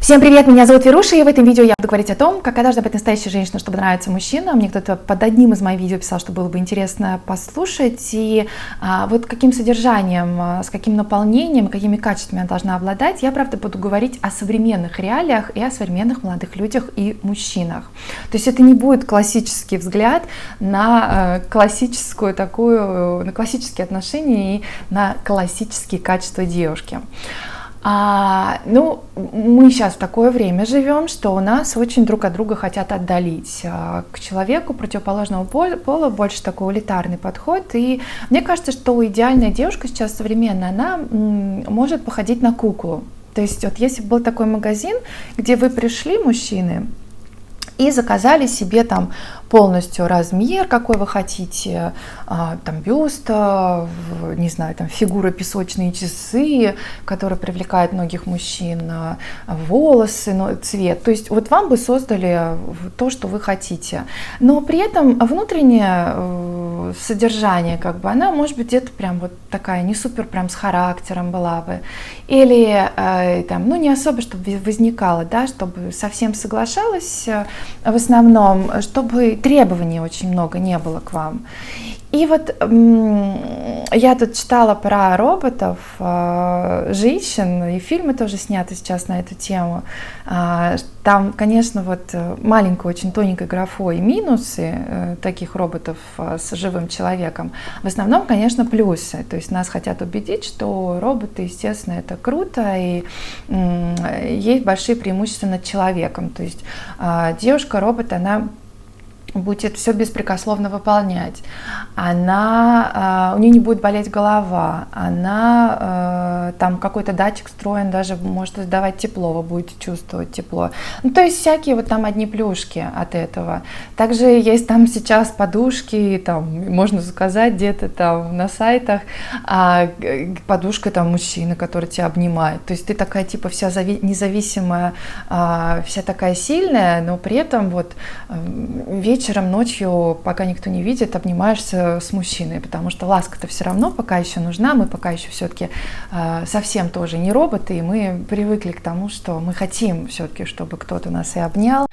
Всем привет, меня зовут Веруша, и в этом видео я буду говорить о том, какая должна быть настоящая женщина, чтобы нравиться мужчинам. Мне кто-то под одним из моих видео писал, что было бы интересно послушать, и вот каким содержанием, с каким наполнением, какими качествами она должна обладать. Я, правда, буду говорить о современных реалиях и о современных молодых людях и мужчинах. То есть это не будет классический взгляд на классическую такую, на классические отношения и на классические качества девушки. Мы сейчас в такое время живем, что у нас очень друг от друга хотят отдалить. К человеку противоположного пола больше такой элитарный подход. И мне кажется, что идеальная девушка сейчас современная, она может походить на куклу. То есть вот если был такой магазин, где вы пришли, мужчины, и заказали себе там полностью размер, какой вы хотите, там бюст, не знаю, там фигура, песочные часы, которые привлекают многих мужчин, волосы, цвет. То есть вот вам бы создали то, что вы хотите. Но при этом внутреннее содержание, как бы, она может быть где-то прям вот такая не супер прям с характером была бы. Или там, не особо, чтобы возникало, да, чтобы совсем соглашалась в основном, чтобы требований очень много не было к вам. И вот я тут читала про роботов, женщин, и фильмы тоже сняты сейчас на эту тему. Там, конечно, вот маленькой, очень тоненькой графой минусы таких роботов с живым человеком. В основном, конечно, плюсы. То есть нас хотят убедить, что роботы, естественно, это круто, и есть большие преимущества над человеком. То есть девушка-робот, она будет все беспрекословно выполнять, у нее не будет болеть голова, она там какой-то датчик встроен, даже может издавать тепло, вы будете чувствовать тепло. То есть всякие вот там одни плюшки от этого. Также есть там сейчас подушки, там можно заказать где-то там на сайтах, подушка там мужчины, который тебя обнимает. То есть ты такая типа вся независимая, вся такая сильная, но при этом вот вечером, ночью, пока никто не видит, обнимаешься с мужчиной, потому что ласка-то все равно пока еще нужна, мы пока еще все-таки совсем тоже не роботы, и мы привыкли к тому, что мы хотим все-таки, чтобы кто-то нас и обнял.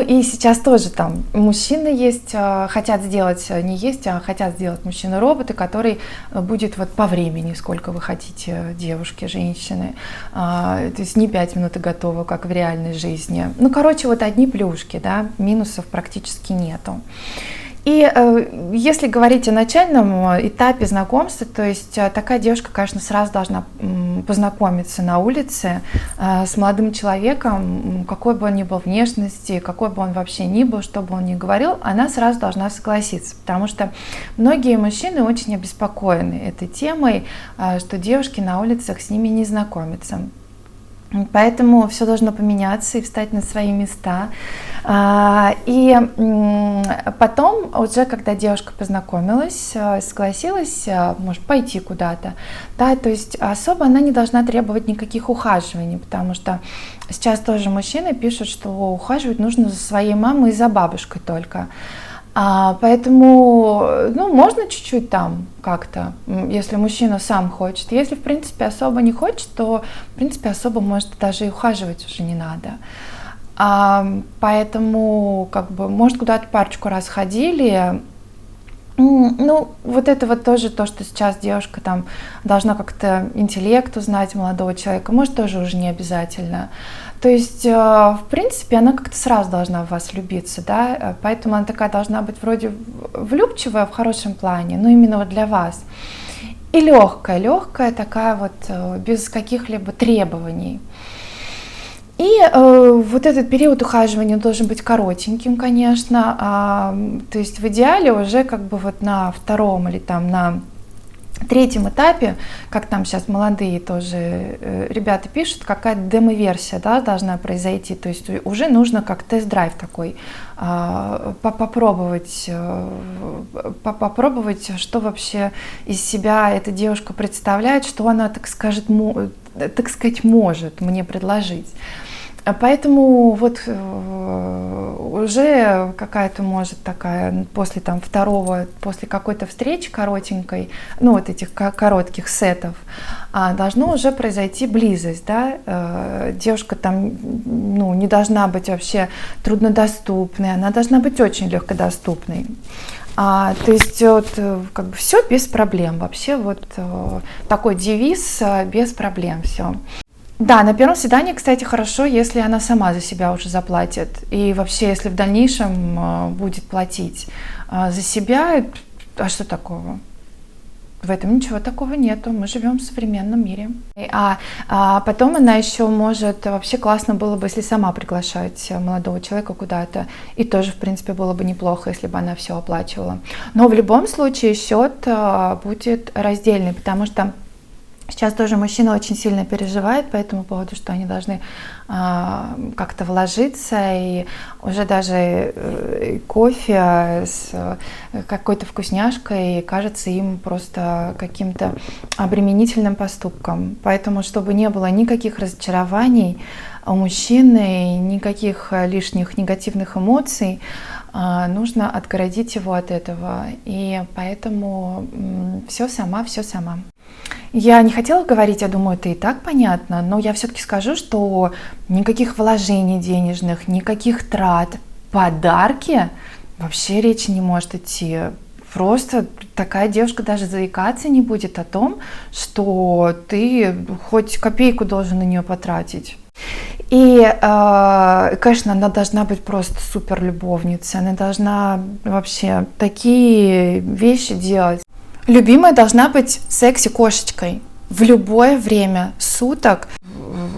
И сейчас тоже там мужчины есть, хотят сделать, не есть, а хотят сделать мужчины-роботы, который будет вот по времени, сколько вы хотите, девушки, женщины, то есть не 5 минут и готово, как в реальной жизни. Вот одни плюшки, да, минусов практически нету. И если говорить о начальном этапе знакомства, то есть такая девушка, конечно, сразу должна познакомиться на улице с молодым человеком, какой бы он ни был внешности, какой бы он вообще ни был, что бы он ни говорил, она сразу должна согласиться, потому что многие мужчины очень обеспокоены этой темой, что девушки на улицах с ними не знакомятся. Поэтому все должно поменяться и встать на свои места. И потом, уже когда девушка познакомилась, согласилась, может пойти куда-то, да, то есть особо она не должна требовать никаких ухаживаний, потому что сейчас тоже мужчины пишут, что ухаживать нужно за своей мамой и за бабушкой только. Поэтому, можно чуть-чуть там как-то, если мужчина сам хочет. Если, в принципе, особо не хочет, то, в принципе, особо, может, даже и ухаживать уже не надо. Поэтому, может, куда-то парочку раз ходили. Вот это вот тоже то, что сейчас девушка там должна как-то интеллект узнать молодого человека, может, тоже уже не обязательно. То есть, в принципе, она как-то сразу должна в вас влюбиться, да, поэтому она такая должна быть вроде влюбчивая в хорошем плане, но именно вот для вас. И легкая такая вот, без каких-либо требований. И вот этот период ухаживания должен быть коротеньким, конечно, то есть в идеале уже вот на втором или там на третьем этапе, как там сейчас молодые тоже ребята пишут, какая-то демо-версия, да, должна произойти, то есть уже нужно как тест-драйв такой попробовать, что вообще из себя эта девушка представляет, что она, так сказать, может мне предложить. Поэтому вот уже какая-то может такая, после там после какой-то встречи коротенькой, ну вот этих коротких сетов, должно уже произойти близость, да, девушка там, ну, не должна быть вообще труднодоступной, она должна быть очень легкодоступной. То есть вот, как бы все без проблем, вообще вот такой девиз: без проблем все. Да, на первом свидании, кстати, хорошо, если она сама за себя уже заплатит. И вообще, если в дальнейшем будет платить за себя, а что такого? В этом ничего такого нету, мы живем в современном мире. Потом она еще может, вообще классно было бы, если сама приглашать молодого человека куда-то. И тоже, в принципе, было бы неплохо, если бы она все оплачивала. Но в любом случае счет будет раздельный, потому что сейчас тоже мужчина очень сильно переживает по этому поводу, что они должны как-то вложиться, и уже даже кофе с какой-то вкусняшкой кажется им просто каким-то обременительным поступком. Поэтому, чтобы не было никаких разочарований у мужчины, никаких лишних негативных эмоций, нужно отгородить его от этого. И поэтому все сама, все сама. Я не хотела говорить, я думаю, это и так понятно, но я все-таки скажу, что никаких вложений денежных, никаких трат, подарки вообще речи не может идти. Просто такая девушка даже заикаться не будет о том, что ты хоть копейку должен на нее потратить. И, конечно, она должна быть просто супер любовницей, она должна вообще такие вещи делать. Любимая должна быть секси-кошечкой в любое время суток.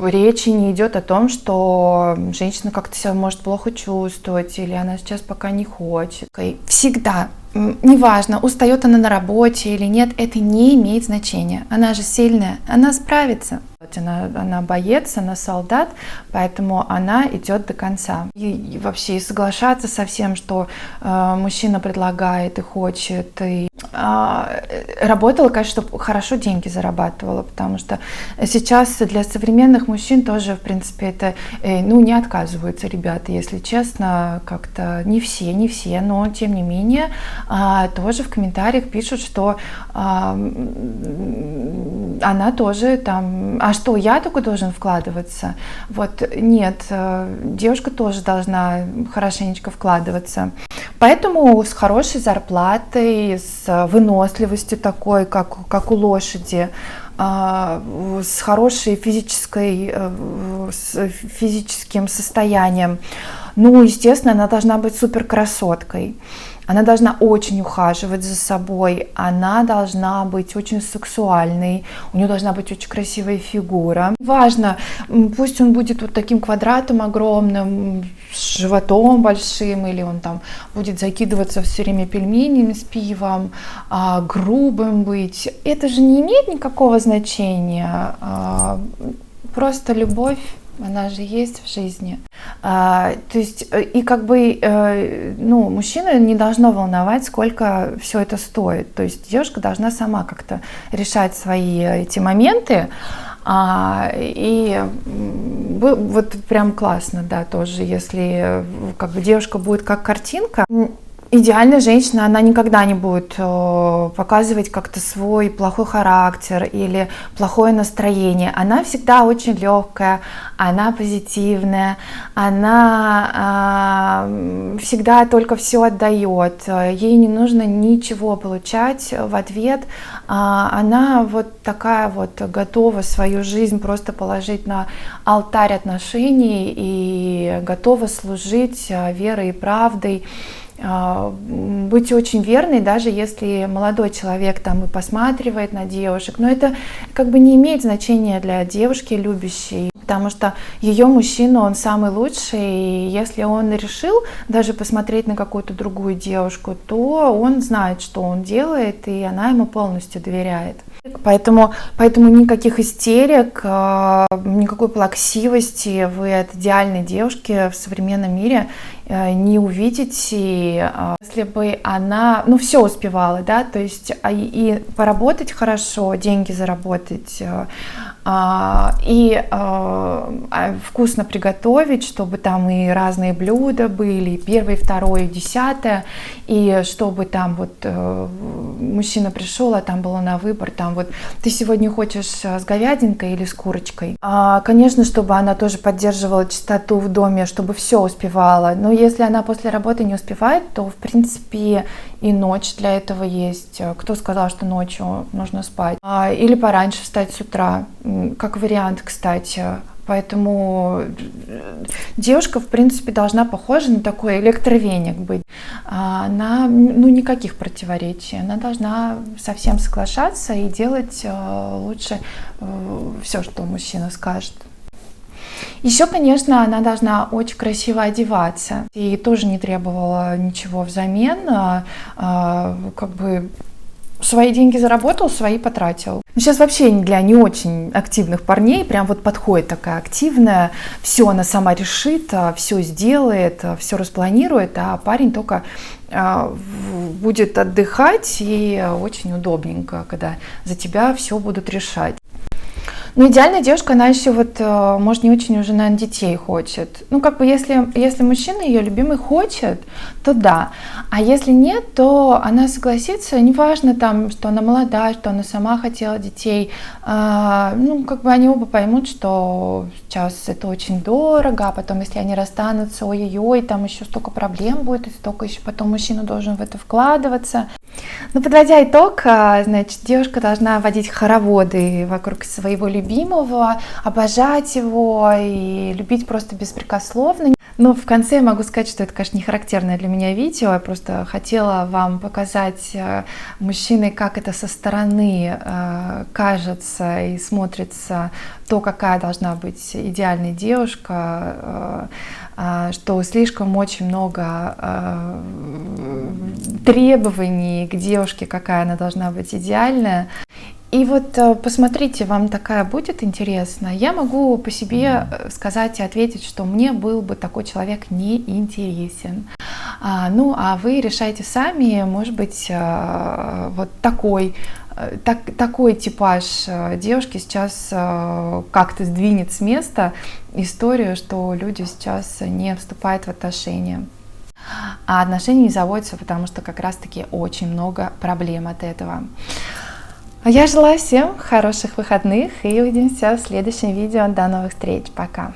Речи не идет о том, что женщина как-то себя может плохо чувствовать, или она сейчас пока не хочет. Всегда, неважно, устает она на работе или нет, это не имеет значения. Она же сильная, она справится. Она боец, она солдат, поэтому она идет до конца. И вообще и соглашаться со всем, что мужчина предлагает и хочет. И работала, конечно, чтобы хорошо деньги зарабатывала, потому что сейчас для современных мужчин тоже, в принципе, это, не отказываются ребята, если честно, как-то не все, но тем не менее тоже в комментариях пишут, что она тоже там, а что, я только должен вкладываться? Вот нет, девушка тоже должна хорошенечко вкладываться. Поэтому с хорошей зарплатой, с выносливостью такой, как у лошади, с хорошей физическим состоянием, естественно, она должна быть супер красоткой. Она должна очень ухаживать за собой, она должна быть очень сексуальной, у нее должна быть очень красивая фигура. Важно, пусть он будет вот таким квадратом огромным, с животом большим, или он там будет закидываться все время пельменями с пивом, грубым быть. Это же не имеет никакого значения, просто любовь. Она же есть в жизни. То есть, и мужчину не должно волновать, сколько все это стоит. То есть девушка должна сама как-то решать свои эти моменты. И вот прям классно, да, тоже, если девушка будет как картинка. Идеальная женщина, она никогда не будет показывать как-то свой плохой характер или плохое настроение. Она всегда очень легкая, она позитивная, она всегда только все отдает. Ей не нужно ничего получать в ответ. Она вот такая вот готова свою жизнь просто положить на алтарь отношений и готова служить верой и правдой. Быть очень верной, даже если молодой человек там и посматривает на девушек, но это не имеет значения для девушки любящей, потому что ее мужчина, он самый лучший, и если он решил даже посмотреть на какую-то другую девушку, то он знает, что он делает, и она ему полностью доверяет. Поэтому никаких истерик, никакой плаксивости вы от идеальной девушки в современном мире не увидите, если бы она, все успевала, да, то есть и поработать хорошо, деньги заработать, вкусно приготовить, чтобы там и разные блюда были, и первое, и второе, и 10, и чтобы там вот мужчина пришел, а там было на выбор, там вот ты сегодня хочешь с говядинкой или с курочкой. Конечно, чтобы она тоже поддерживала чистоту в доме, чтобы все успевала. Но если она после работы не успевает, то в принципе и ночь для этого есть. Кто сказал, что ночью нужно спать? Или пораньше встать с утра, как вариант, кстати. Поэтому девушка, в принципе, должна похожа на такой электровеник быть. Она, никаких противоречий. Она должна со всем соглашаться и делать лучше все, что мужчина скажет. Еще, конечно, она должна очень красиво одеваться. И тоже не требовала ничего взамен. Как бы свои деньги заработал, свои потратил. Сейчас вообще для не очень активных парней прям вот подходит такая активная. Все она сама решит, все сделает, все распланирует, а парень только будет отдыхать, и очень удобненько, когда за тебя все будут решать. Но идеальная девушка, она еще вот, может, не очень уже, наверное, детей хочет. Как бы если мужчина ее любимый хочет, то да. А если нет, то она согласится, неважно там, что она молодая, что она сама хотела детей. Как бы они оба поймут, что сейчас это очень дорого, а потом, если они расстанутся, ой-ой-ой, там еще столько проблем будет, и столько еще потом мужчина должен в это вкладываться. Подводя итог, значит, девушка должна водить хороводы вокруг своего любимого, обожать его и любить просто беспрекословно. Но в конце я могу сказать, что это, конечно, не характерное для меня видео. Я просто хотела вам показать мужчины, как это со стороны кажется и смотрится, то, какая должна быть идеальная девушка, что слишком очень много требований к девушке, какая она должна быть идеальная. И вот посмотрите, вам такая будет интересна. Я могу по себе сказать и ответить, что мне был бы такой человек неинтересен. А вы решайте сами, может быть, вот такой типаж девушки сейчас как-то сдвинет с места историю, что люди сейчас не вступают в отношения. А отношения не заводятся, потому что как раз-таки очень много проблем от этого. Я желаю всем хороших выходных и увидимся в следующем видео. До новых встреч. Пока.